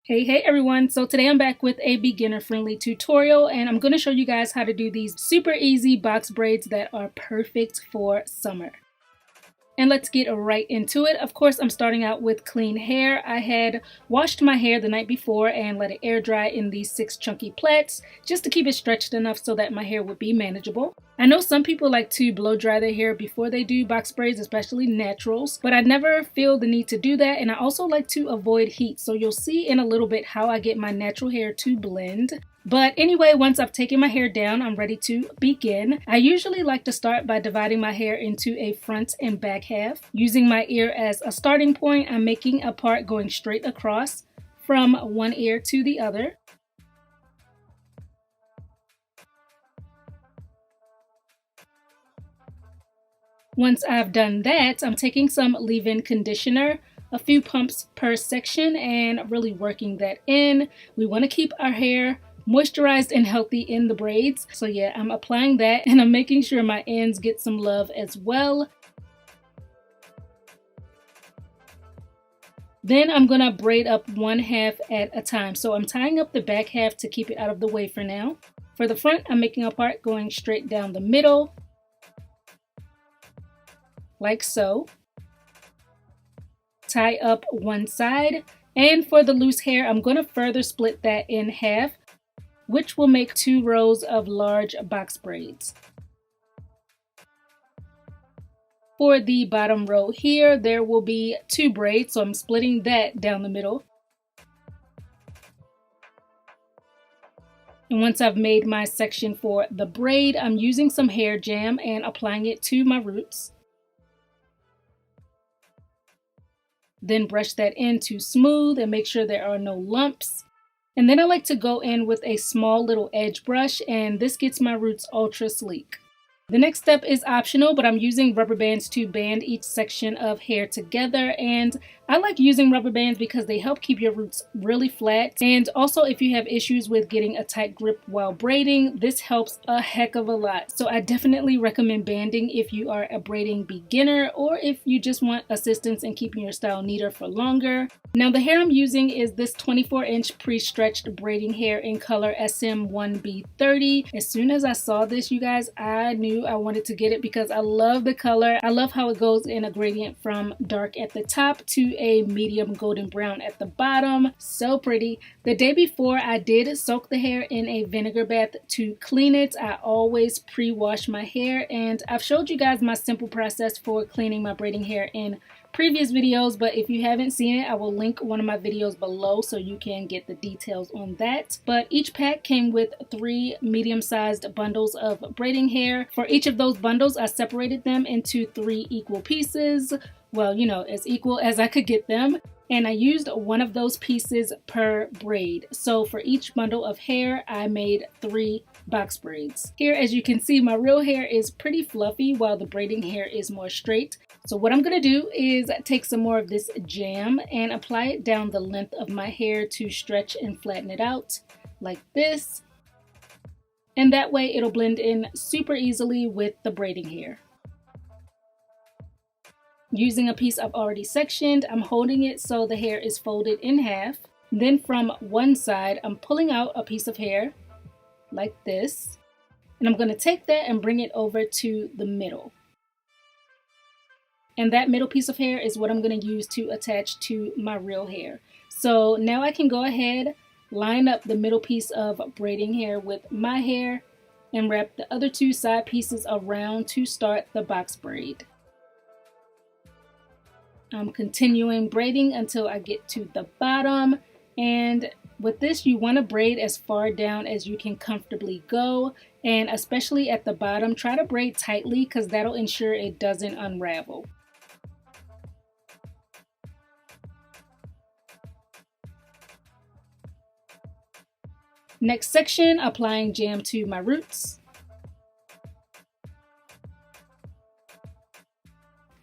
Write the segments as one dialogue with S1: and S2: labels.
S1: Hey everyone, so today I'm back with a beginner friendly tutorial and I'm going to show you guys how to do these super easy box braids that are perfect for summer. And let's get right into it. Of course, I'm starting out with clean hair. I had washed my hair the night before and let it air dry in these 6 chunky plaits just to keep it stretched enough so that my hair would be manageable. I know some people like to blow dry their hair before they do box braids, especially naturals, but I never feel the need to do that, and I also like to avoid heat, so you'll see in a little bit how I get my natural hair to blend. But anyway, once I've taken my hair down, I'm ready to begin. I usually like to start by dividing my hair into a front and back half. Using my ear as a starting point, I'm making a part going straight across from one ear to the other. Once I've done that, I'm taking some leave-in conditioner, a few pumps per section, and really working that in. We want to keep our hair moisturized and healthy in the braids. So yeah, I'm applying that and I'm making sure my ends get some love as well. Then I'm gonna braid up one half at a time. So I'm tying up the back half to keep it out of the way for now. For the front, I'm making a part going straight down the middle, like so. Tie up one side, and for the loose hair, I'm gonna further split that in half, which will make 2 rows of large box braids. For the bottom row here, there will be 2 braids, so I'm splitting that down the middle. And once I've made my section for the braid, I'm using some hair jam and applying it to my roots. Then brush that in to smooth and make sure there are no lumps. And then I like to go in with a small little edge brush, and this gets my roots ultra sleek. The next step is optional, but I'm using rubber bands to band each section of hair together, and I like using rubber bands because they help keep your roots really flat, and also if you have issues with getting a tight grip while braiding, this helps a heck of a lot. So I definitely recommend banding if you are a braiding beginner or if you just want assistance in keeping your style neater for longer. Now the hair I'm using is this 24-inch pre-stretched braiding hair in color SM1B30. As soon as I saw this, you guys, I knew I wanted to get it because I love the color. I love how it goes in a gradient from dark at the top to a medium golden brown at the bottom. So pretty. The day before, I did soak the hair in a vinegar bath to clean it. I always pre-wash my hair, and I've showed you guys my simple process for cleaning my braiding hair in previous videos, but if you haven't seen it, I will link one of my videos below so you can get the details on that. But each pack came with 3 medium-sized bundles of braiding hair. For each of those bundles, I separated them into 3 equal pieces. Well, you know, as equal as I could get them. And I used one of those pieces per braid. So for each bundle of hair, I made 3 box braids. Here, as you can see, my real hair is pretty fluffy while the braiding hair is more straight. So what I'm gonna do is take some more of this jam and apply it down the length of my hair to stretch and flatten it out like this. And that way it'll blend in super easily with the braiding hair. Using a piece I've already sectioned, I'm holding it so the hair is folded in half. Then from one side, I'm pulling out a piece of hair like this. And I'm going to take that and bring it over to the middle. And that middle piece of hair is what I'm going to use to attach to my real hair. So now I can go ahead, line up the middle piece of braiding hair with my hair, and wrap the other 2 side pieces around to start the box braid. I'm continuing braiding until I get to the bottom, and with this you want to braid as far down as you can comfortably go, and especially at the bottom try to braid tightly because that'll ensure it doesn't unravel. Next section, applying jam to my roots.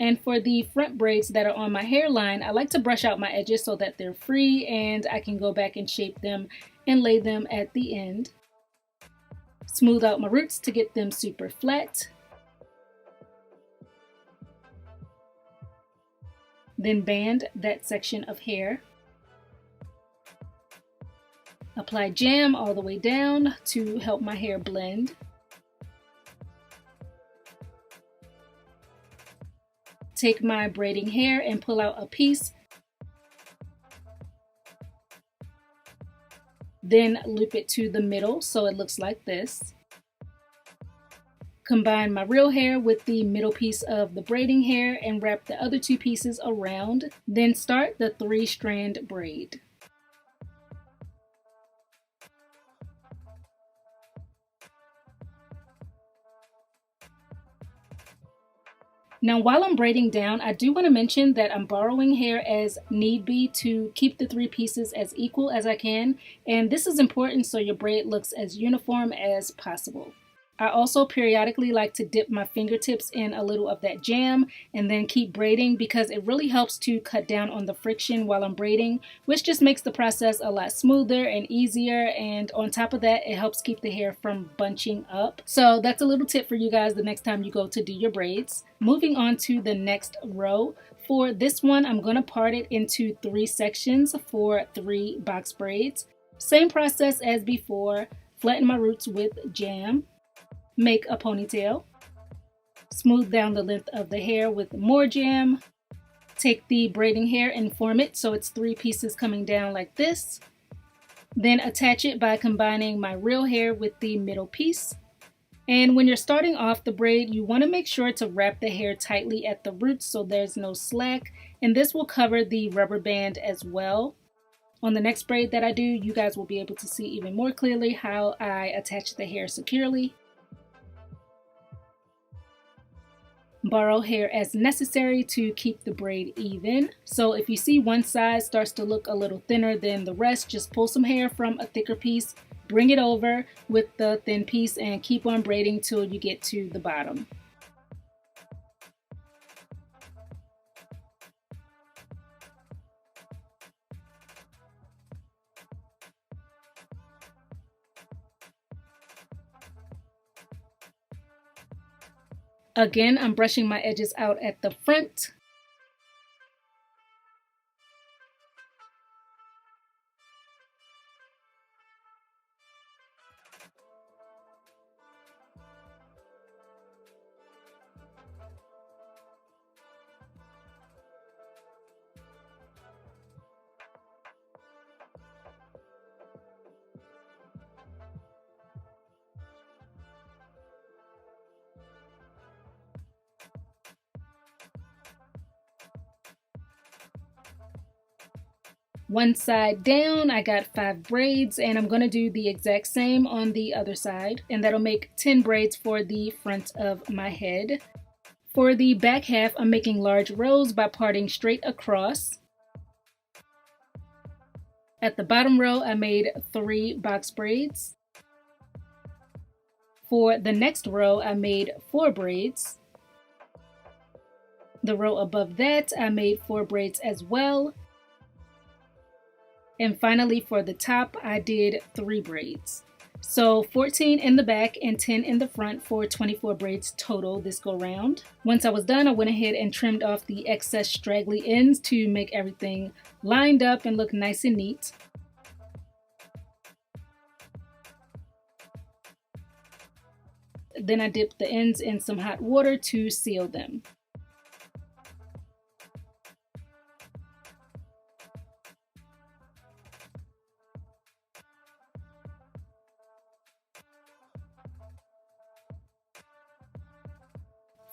S1: And for the front braids that are on my hairline, I like to brush out my edges so that they're free and I can go back and shape them and lay them at the end. Smooth out my roots to get them super flat. Then band that section of hair. Apply jam all the way down to help my hair blend. Take my braiding hair and pull out a piece. Then loop it to the middle so it looks like this. Combine my real hair with the middle piece of the braiding hair and wrap the other two pieces around. Then start the 3-strand braid. Now while I'm braiding down, I do want to mention that I'm borrowing hair as need be to keep the 3 pieces as equal as I can, and this is important so your braid looks as uniform as possible. I also periodically like to dip my fingertips in a little of that jam and then keep braiding because it really helps to cut down on the friction while I'm braiding, which just makes the process a lot smoother and easier, and on top of that it helps keep the hair from bunching up. So that's a little tip for you guys the next time you go to do your braids. Moving on to the next row. For this one, I'm going to part it into 3 sections for 3 box braids. Same process as before. Flatten my roots with jam. Make a ponytail. Smooth down the length of the hair with more jam. Take the braiding hair and form it so it's 3 pieces coming down like this. Then attach it by combining my real hair with the middle piece. And when you're starting off the braid, you want to make sure to wrap the hair tightly at the roots so there's no slack, and this will cover the rubber band as well. On the next braid that I do, you guys will be able to see even more clearly how I attach the hair securely. Borrow hair as necessary to keep the braid even. So if you see one side starts to look a little thinner than the rest, just pull some hair from a thicker piece, bring it over with the thin piece, and keep on braiding till you get to the bottom. Again, I'm brushing my edges out at the front. One side down, I got 5 braids, and I'm going to do the exact same on the other side, and that'll make 10 braids for the front of my head. For the back half, I'm making large rows by parting straight across. At the bottom row, I made 3 box braids. For the next row, I made 4 braids. The row above that, I made 4 braids as well. And finally, for the top, I did 3 braids. So 14 in the back and 10 in the front for 24 braids total this go round. Once I was done, I went ahead and trimmed off the excess straggly ends to make everything lined up and look nice and neat. Then I dipped the ends in some hot water to seal them.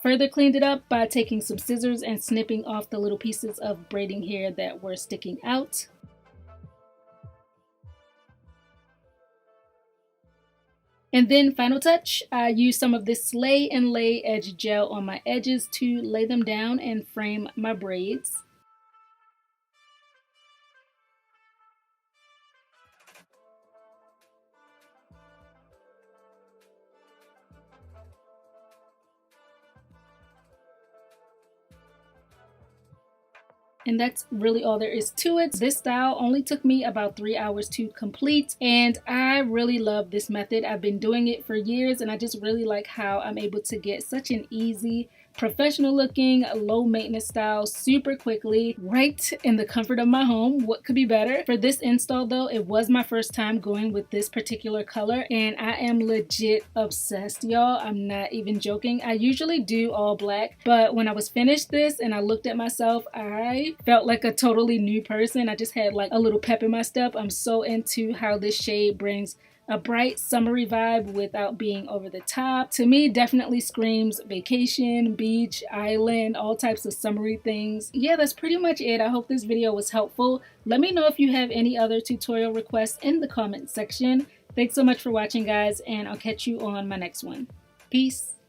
S1: Further cleaned it up by taking some scissors and snipping off the little pieces of braiding hair that were sticking out. And then final touch, I used some of this Slay and Lay Edge Gel on my edges to lay them down and frame my braids. And that's really all there is to it. This style only took me about 3 hours to complete, and I really love this method. I've been doing it for years, and I just really like how I'm able to get such an easy Professional looking, low maintenance style, super quickly, right in the comfort of my home. What could be better? For this install though, it was my first time going with this particular color and I am legit obsessed, y'all. I'm not even joking. I usually do all black, but when I was finished this and I looked at myself, I felt like a totally new person. I just had like a little pep in my step. I'm so into how this shade brings a bright summery vibe without being over the top. To me, definitely screams vacation, beach, island, all types of summery things. Yeah, that's pretty much it. I hope this video was helpful. Let me know if you have any other tutorial requests in the comment section. Thanks so much for watching, guys, and I'll catch you on my next one. Peace.